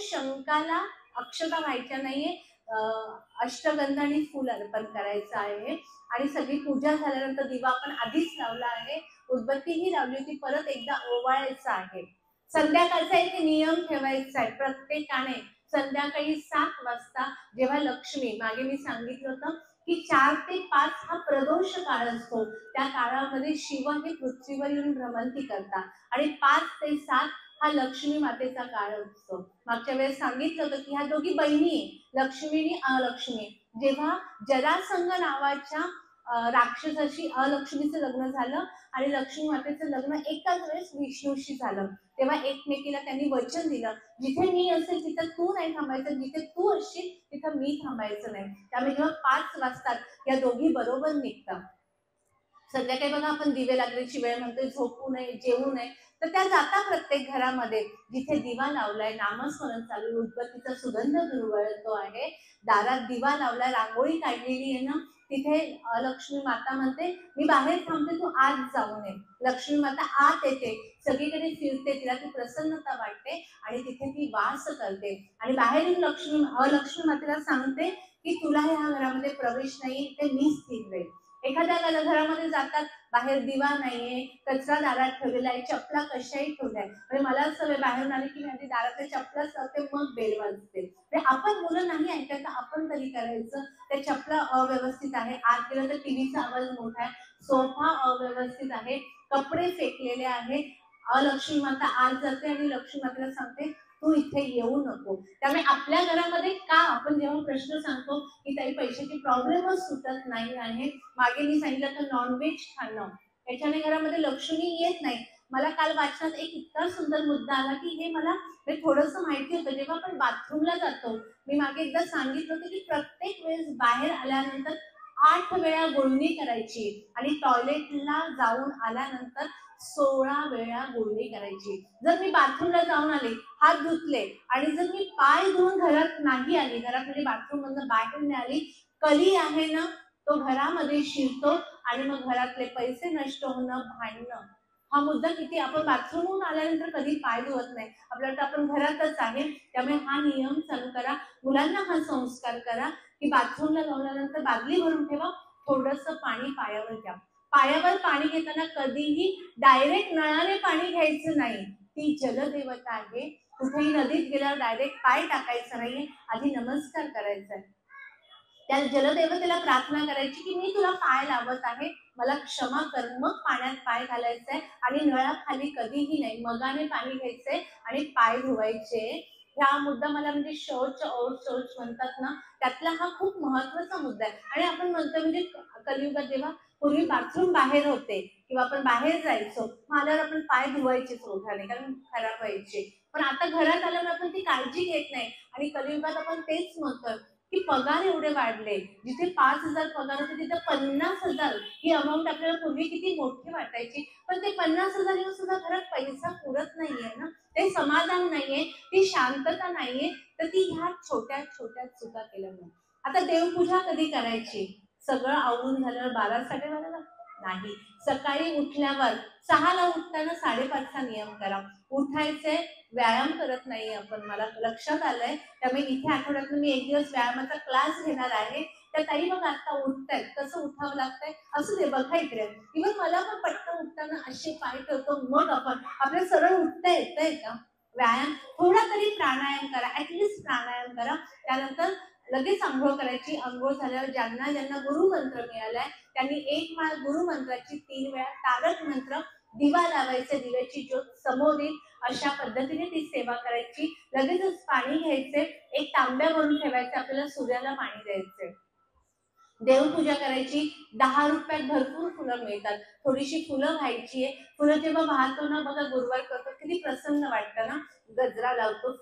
शंकाला अक्षता व्हायच्या नाहीये, अष्टगंधाने फूल अर्पण करायचं आहे आणि सगळी पूजा झाल्यानंतर दिवा आपण आधीच लावला आहे, उदबत्तीही लावली होती, परत एकदा ओवाळायचं आहे। संध्याकाळचा एक नियम ठेवायचा आहे, प्रत्येकाने संध्याकाळी 7 वाजता जेव्हा लक्ष्मी, मागे मी सांगितलं होतं की 4 ते 5 हा प्रदोष काळ असतो, त्या काळामध्ये शिव हे पृथ्वीवर येऊन भ्रमंती करतात आणि 5 ते 7 हा लक्ष्मी मातेचा काळ असतो। मागच्या वेळेस सांगितलं होतं की ह्या दोघी बहिणी आहे, लक्ष्मी आणि अलक्ष्मी। जेव्हा जरासंध नावाच्या राक्षसाशी अलक्ष्मीचं लग्न झालं आणि लक्ष्मी मातेचं लग्न एकाच वेळेस विष्णूशी झालं, तेव्हा एकमेकीला त्यांनी वचन दिलं, जिथे मी असेल तिथे तू नाही थांबायचं, जिथे तू असशील तिथं मी थांबायचं नाही। त्यामुळे जेव्हा 5 वाजतात या दोघी बरोबर निघतात। संध्याकाळी बघा आपण दिवे लागण्याची वेळ म्हणतोय, झोपू नये, जेवू नये, तर त्या जाता प्रत्येक घरामध्ये, जिथे दिवा लावलाय, नामस्मरण चालू, उदबत्तीचा सुगंध दुर्वळतो आहे, दारात दिवा लावलाय, रांगोळी काढलेली आहे ना, तिथे लक्ष्मी माता म्हणते मी बाहेर थांबते, तू आत जाऊ नये। लक्ष्मी माता आत येते, सगळीकडे फिरते, तिला ती प्रसन्नता वाटते आणि तिथे ती वास करते आणि बाहेरून अलक्ष्मी मातेला सांगते की तुला ह्या घरामध्ये प्रवेश नाही, ते मी स्थिर राहील। एखाद्या घरामध्ये जातात, बाहेर दिवा नाहीये, कचरा दारात ठेवलेला आहे, चपला कशाही ठेवल्या, म्हणजे मला सवय बाहेरून आली की मी आधी दारातल्या चपलाच लावते, मग बेल वाजते। आपण मुलं नाही ऐकत, आपण तरी करायचं, त्या चपला अव्यवस्थित आहे, आत गेलं तर टीव्हीचा आवाज मोठा आहे, सोफा अव्यवस्थित आहे, कपडे फेकलेले आहे, अलक्ष्मी माता आत जाते आणि लक्ष्मी मातेला सांगते तू इथे येऊ नको। त्यामुळे आपल्या घरामध्ये का आपण जेव्हा प्रश्न सांगतो की ताई पैशाची प्रॉब्लेमच सुटत नाही आहे, मागे मी सांगितलं तर नॉनव्हेज खाणं, याच्याने घरामध्ये लक्ष्मी येत नाही। मला काल वाचनात एक इतका सुंदर मुद्दा आला की हे मला थोडंसं माहिती होतं, जेव्हा आपण बाथरूमला जातो, मी मागे एकदा सांगितलं होतं की प्रत्येक वेळेस बाहेर आल्यानंतर 8 वेळा गुळणी करायची आणि टॉयलेटला जाऊन आल्यानंतर 16 वेळा गुळणी करायची। जर मी बाथरूमला जाऊन आले, हात धुतले आणि जर मी पाय धुवून घरात नाही आली, घरात म्हणजे बाथरूम मधून बाहेर नाही आली, कली आहे ना तो घरामध्ये शिरतो आणि मग घरातले पैसे नष्ट होणं, भांडणं, हा मुद्दा किती, आपण बाथरूमहून आल्यानंतर कधी पाय धुवत नाही, आपल्याला आपण घरातच आहे। त्यामुळे हा नियम चालू करा, मुलांना हा संस्कार करा की बाथरूमला जाऊनल्यानंतर बादली भरून ठेवा, थोडंसं पाणी पायावर घ्या। पायावर पाणी घेताना कधीही डायरेक्ट नळाने पाणी घ्यायचं नाही, ती जलदेवता आहे, कुठेही नदीत गेल्यावर डायरेक्ट पाय टाकायचं नाही, आधी नमस्कार करायचा आहे, त्या जलदेवतेला प्रार्थना करायची की मी तुला पाय लावत आहे, मला क्षमा कर, मग पाण्यात पाय घालायचंय आणि नळाखाली कधीही नाही, मगाने पाणी घ्यायचंय आणि पाय धुवायचे। हा मुद्दा मला म्हणजे शौच और शौच म्हणतात ना, त्यातला हा खूप महत्वाचा मुद्दा आहे। आणि आपण म्हणतो म्हणजे कलियुगात जेव्हा पूर्वी बाथरूम बाहेर होते किंवा आपण बाहेर जायचो, आल्यावर आपण पाय धुवायचेच ओठाने, कारण खराब व्हायचे, पण आता घरात आल्यावर आपण ती काळजी घेत नाही आणि कलियुगात आपण तेच म्हणतोय की पगार एवढे वाढले, जिथे 5,000 पगार होते तिथे 50,000 ही अमाऊंट आपल्याला पूर्वी किती मोठी वाटायची, पण ते 50,000 येऊन सुद्धा घरात पैसा पुरत नाहीये ना, ते समाधान नाहीये, ती शांतता नाहीये, तर ती ह्या छोट्या छोट्या चुका केल्यामुळे। आता देवपूजा कधी करायची, सगळं आवरून झाल्यावर 12-12:30 नाही, सकाळी उठल्यावर 6ला उठताना 5:30चा नियम करा, उठायचे, व्यायाम करत नाहीये आपण, मला लक्षात आलंय, त्यामुळे इथे आठवड्यातून मी एक दिवस व्यायामाचा क्लास घेणार आहे। तर ताई बघा आता उठतायत, कसं उठावं लागतंय, असू दे बघा इकडे, इव्हन मला पण पटकन उठताना असे पाय ठेवतो, मग आपण आपल्या सरळ उठता येतंय का, व्यायाम, थोडा तरी प्राणायाम करा, ऍटलिस्ट प्राणायाम करा, त्यानंतर लगेच आंघोळ करायची। आंघोळ झाल्यावर ज्यांना ज्यांना गुरुमंत्र मिळालाय त्यांनी 1 माळ गुरुमंत्राची 3 वेळा तारक मंत्र, दिवा लावायचे, दिव्याची ज्योत समोर येईल अशा पद्धतीने ती सेवा करायची। लगेचच पाणी घ्यायचे, एक तांब्या भरून ठेवायचं, आपल्याला सूर्याला पाणी द्यायचे, देवपूजा करायची। 10 रुपयात भरपूर फुलं मिळतात, थोडीशी फुलं व्हायची आहे, फुलं जेव्हा वाहतो ना बघा, गुरुवार करतो किती प्रसन्न वाटतं ना, गजरा लावतो,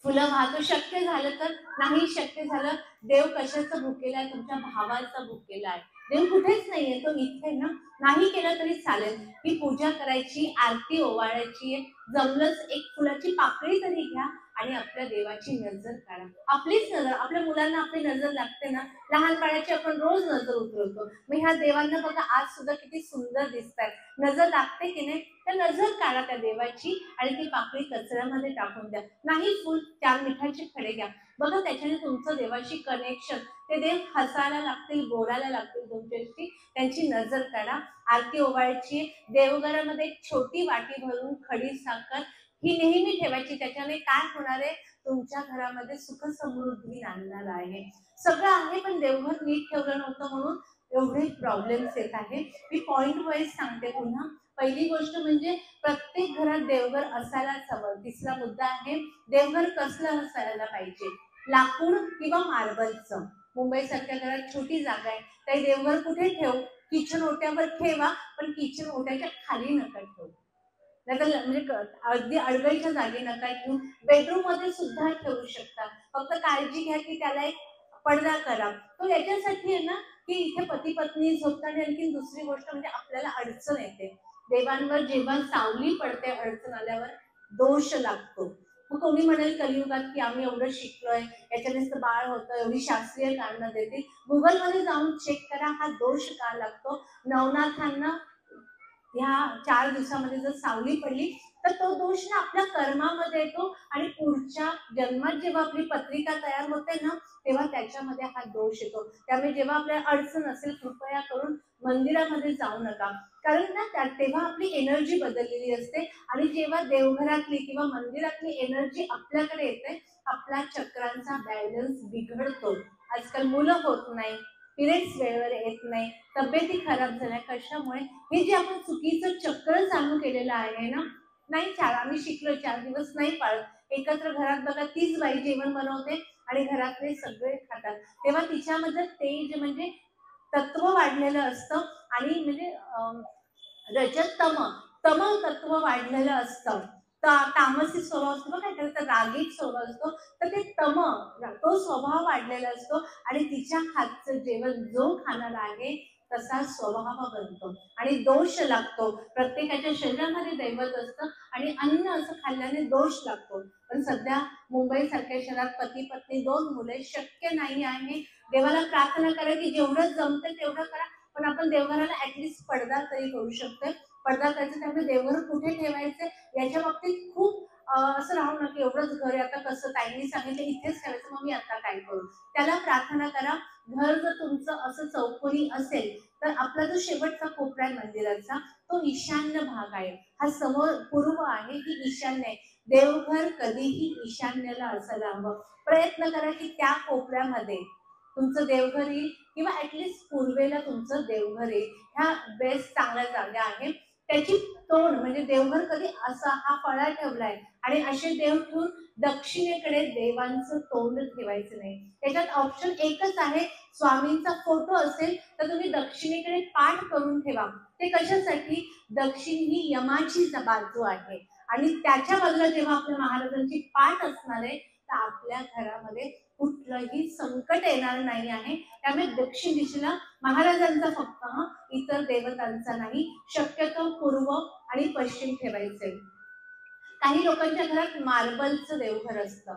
फुलं वाहतो, शक्य झालं तर, नाही शक्य झालं, देव कशाचा भुकेला आहे, तुमच्या भावाचा भुकेला आहे, देव कुठेच नाहीये, तो इथे ना, नाही केलं तरी चालेल, ही पूजा करायची, आरती ओवाळायची, जमलंच एक फुलाची पाकळी तरी घ्या आणि आपल्या देवाची नजर काढा, आपलीच नजर, आपल्या मुलांना आपली नजर लागते ना, लहान बाळाची आपण रोज नजर उतरवतो, मग ह्या देवांना बघा आज सुद्धा किती सुंदर दिसतात, नजर लागते की नाही, तर तर नजर काढा त्या देवाची आणि ती पाकळी कचऱ्यामध्ये टाकून द्या. नाही फुल, 4 मिठाचे खडे घ्या. बघा त्याच्याने तुमचं देवाशी कनेक्शन, ते देव हसायला लागतील, बोलायला लागतील तुमच्याशी. त्यांची नजर काढा. आरती ओवाळायची. देवघरामध्ये एक छोटी वाटी भरून खडी साखर ही नेहमी ठेवायची. त्याच्याने काय होणार आहे, तुमच्या घरामध्ये सुख समृद्धी आणणार आहे. सगळं आहे पण देवघर नीट ठेवलं नव्हतं म्हणून एवढे प्रॉब्लेम्स येत आहे. मी पॉइंट वाईज सांगते पुन्हा. पहिली गोष्ट म्हणजे प्रत्येक घरात देवघर असायलाच हवं. तिसरा मुद्दा आहे, देवघर कसलं असायला पाहिजे, लाकूड किंवा मार्बलचं. मुंबई सारख्या घरात छोटी जागा आहे, काही देवघर कुठे ठेवू, किचन ओट्यावर ठेवा, पण किचन ओट्याच्या खाली नका ठेवू. नाहीतर म्हणजे अगदी अडगळीच्या जागी नका ठेवू. बेडरूम मध्ये सुद्धा ठेवू शकता. फक्त काळजी घ्या की त्याला एक पडदा करा. तो याच्यासाठी आहे ना की इथे पती पत्नी झोपतात. आणि आणखी दुसरी गोष्ट म्हणजे आपल्याला अडचण येते. देवांवर जेव्हा सावली पडते, अडचण आल्यावर दोष लागतो. मग कोणी म्हणेल कलियुगात की आम्ही एवढं शिकलोय, याच्यानेच तर बाळ होतं, एवढी शास्त्रीय कारणं देतील. गुगल मध्ये जाऊन चेक करा हा दोष का लागतो. नवनाथांना ह्या 4 दिवसामध्ये जर सावली पडली तर तो दोष ना आपल्या कर्मामध्ये येतो आणि पुढच्या जन्मात जेव्हा आपली पत्रिका तयार होते ना तेव्हा त्याच्यामध्ये हा दोष येतो. त्यामुळे जेव्हा आपल्याला अडचण असेल कृपया करून मंदिरामध्ये जाऊ नका. कारण ना तेव्हा आपली एनर्जी बदललेली असते आणि जेव्हा देवघरातली किंवा मंदिरातली एनर्जी आपल्याकडे येते, आपला चक्रांचा बॅलन्स बिघडतो. आजकाल मुलं होत नाही, पिरियड्स वेळेवर येत नाही, तब्येती खराब झाल्या. कशामुळे, हे जे आपण चुकीचं चक्र चालू केलेलं आहे ना. नाही आम्ही शिकलो 4 दिवस नाही पाळत. एकत्र घरात बघा तीच बाई जेवण बनवते आणि घरातले सगळे खातात. तेव्हा तिच्यामध्ये तेज म्हणजे तत्व वाढलेलं असतं आणि म्हणजे रजत तम तत्व वाढलेलं असतं. तामसी स्वभाव असतो बघा, तर रागीक स्वभाव असतो. तर ते तो स्वभाव वाढलेला असतो आणि तिच्या हातचं जेवण जो खाणार आहे तसा स्वभाव बनतो आणि दोष लागतो. प्रत्येकाच्या शरीरामध्ये दैवत असतं आणि अन्न असं खाल्ल्याने दोष लागतो. पण सध्या मुंबई सारख्या शहरात पती पत्नी 2 मुले शक्य नाही आहे. देवाला प्रार्थना करा की जेवढं जमतं तेवढं करा, पण आपण देवघराला ऍटलिस्ट पडदा तरी करू शकतोय. पडदा करायचं, त्यामुळे देवघर कुठे ठेवायचं याच्या बाबतीत खूप असं राहू नका एवढंच घर आहे आता कसं, ताईंनी सांगितलं इथेच ठेवायचं मग मी आता काय करू. त्याला प्रार्थना करा. घर जर तुमचं असं चौकोनी असेल तर आपला जो शेवटचा कोपरा आहे मंदिराचा तो ईशान्य भाग आहे. हा समोर पूर्व आहे की ईशान्य आहे. देवघर कधीही ईशान्येला असायला हवं. प्रयत्न करा की त्या कोपऱ्यामध्ये तुमचं देवघर येईल किंवा ऍटलिस्ट पूर्वेला तुमचं देवघर येईल. ह्या बेस्ट चांगल्या जागा आहे. त्याची तोंड म्हणजे देवघर कधी असा हा फळा ठेवलाय आणि असे देव ठेवून दक्षिणेकडे देवांचं तोंड ठेवायचं नाही. त्याच्यात ऑप्शन एकच आहे, स्वामींचा फोटो असेल तर तुम्ही दक्षिणेकडे पाठ करून ठेवा. ते कशासाठी, दक्षिण ही यमाची बाजू आहे आणि त्याच्या बाजूला जेव्हा आपल्या महाराजांची पाठ असणार आहे तर आपल्या घरामध्ये कुठलंही संकट येणार नाही आहे. त्यामुळे दक्षिण दिशेला महाराजांचा फक्त, इतर देवतांचा नाही. शक्यतो पूर्व आणि पश्चिम ठेवायचे. काही लोकांच्या घरात मार्बलचं देवघर असतं,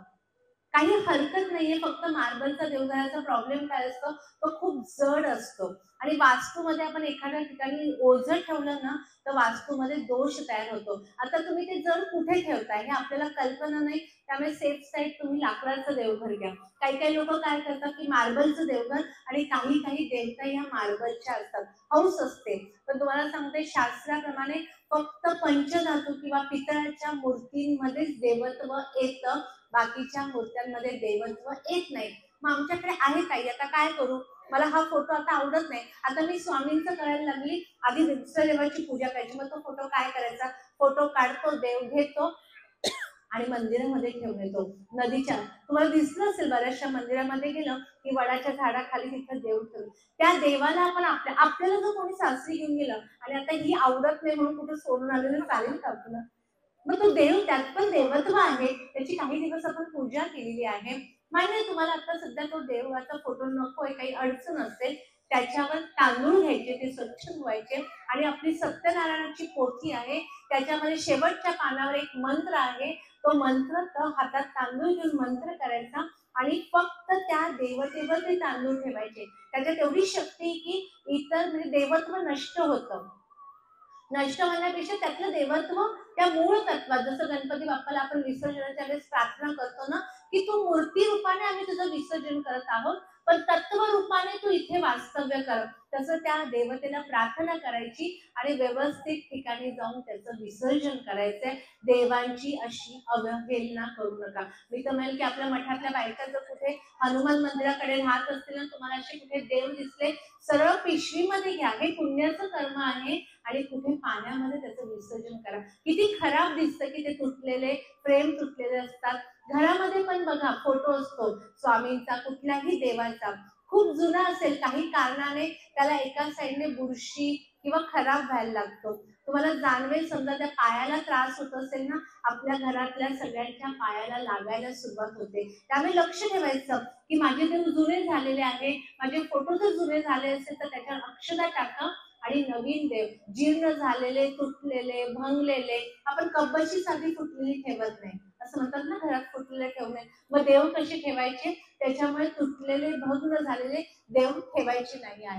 काही हरकत नाहीये. फक्त मार्बलचा देवघराचा प्रॉब्लेम काय असतो, तो खूप जड असतो आणि वास्तूमध्ये आपण एखाद्या ठिकाणी ओझं ठेवलं ना तर वास्तूमध्ये दोष तयार होतो. आता तुम्ही ते जड कुठे ठेवताय हे आपल्याला कल्पना नाही, त्यामुळे सेफ साईड तुम्ही लाकडाचं देवघर घ्या. काही काही लोक काय करतात की मार्बलचं देवघर, आणि काही काही देवता ह्या मार्बलच्या असतात, हौस असते. पण तुम्हाला सांगते शास्त्राप्रमाणे फक्त पंचधातू किंवा पितळाच्या मूर्तींमध्येच देवत्व येतं, बाकीच्या मूर्त्यांमध्ये देवत्व येत नाही. मग आमच्याकडे आहे काही, आता काय करू, मला हा फोटो आता आवडत नाही. आता मी स्वामींचं करायला लागली, आधी दुसऱ्या देवाची पूजा करायची, मग तो फोटो काय करायचा, फोटो काढतो, देव घेतो आणि मंदिरामध्ये ठेवून येतो. नदीच्या, तुम्हाला दिसलं असेल बऱ्याचशा मंदिरामध्ये गेलं की वडाच्या झाडाखाली तिथं देव ठेवलं. त्या देवाला आपण आपल्याला जर कोणी सासरी घेऊन गेलं आणि आता ही आवडत नाही म्हणून कुठे सोडून आलेलं चालेल का आपलं, मग तो देव, त्यात पण देवत्व आहे, त्याची काही दिवस आपण पूजा केलेली आहे. मान्य तुम्हाला आता सध्या तो देवाचा फोटो नकोय, काही अडचण असेल, त्याच्यावर तांदूळ घ्यायचे, ते स्वच्छ धुवायचे आणि आपली सत्यनारायणाची पोथी आहे त्याच्यामध्ये शेवटच्या पानावर एक मंत्र आहे, तो मंत्र हातात तांदूळ घेऊन मंत्र करायचा आणि फक्त त्या देवतेवर ते तांदूळ ठेवायचे. त्याच्यात एवढी शक्ती की इतर म्हणजे देवत्व नष्ट होतं. नष्ट होण्यापेक्षा त्यातलं देवत्व, त्या मूळ तत्वात, जसं गणपती बाप्पाला आपण विसर्जनाच्या वेळेस प्रार्थना करतो ना, की तू मूर्ती रूपाने आम्ही तुझं विसर्जन करत आहोत, पण तत्व रूपाने तू इथे वास्तव्य कर. तसं त्या देवतेला प्रार्थना करायची आणि व्यवस्थित ठिकाणी जाऊन त्याचं विसर्जन करायचंय. देवांची अशी अवहेलना करू नका. मी तर म्हणेल की आपल्या मठातल्या बायका जर कुठे हनुमान मंदिराकडे राहत असतील आणि तुम्हाला असे कुठे देव दिसले, सरळ पिशवीमध्ये घ्या. हे पुण्याचं कर्म आहे आणि कुठे पाण्यामध्ये त्याचं विसर्जन करा. किती खराब दिसतं की ते तुटलेले फ्रेम तुटलेले असतात. घरामध्ये पण बघा फोटो असतो स्वामींचा, कुठल्याही देवाचा, खूप जुना असेल, काही कारणाने त्याला एका साईडने बुरशी किंवा खराब व्हायला लागतो. तुम्हाला जाणवेल, समजा त्या पायाला त्रास होत असेल ना, आपल्या घरातल्या सगळ्यांच्या पायाला लागायला सुरुवात होते. त्यामुळे लक्ष ठेवायचं की माझे देव जुने झालेले आहे, माझे फोटो जर जुने झाले असेल तर त्याच्यावर अक्षता टाका आणि नवीन देव, जीर्ण झालेले, तुटलेले, भंगलेले, आपण कब्बशी साधी फुटलेली ठेवत नाही. असं म्हणतात ना, घरात फुटलेले ठेवू नये. मग देव कसे ठेवायचे? त्याच्यामुळे तुटलेले, भग्न झालेले देव ठेवायचे नाही आहे.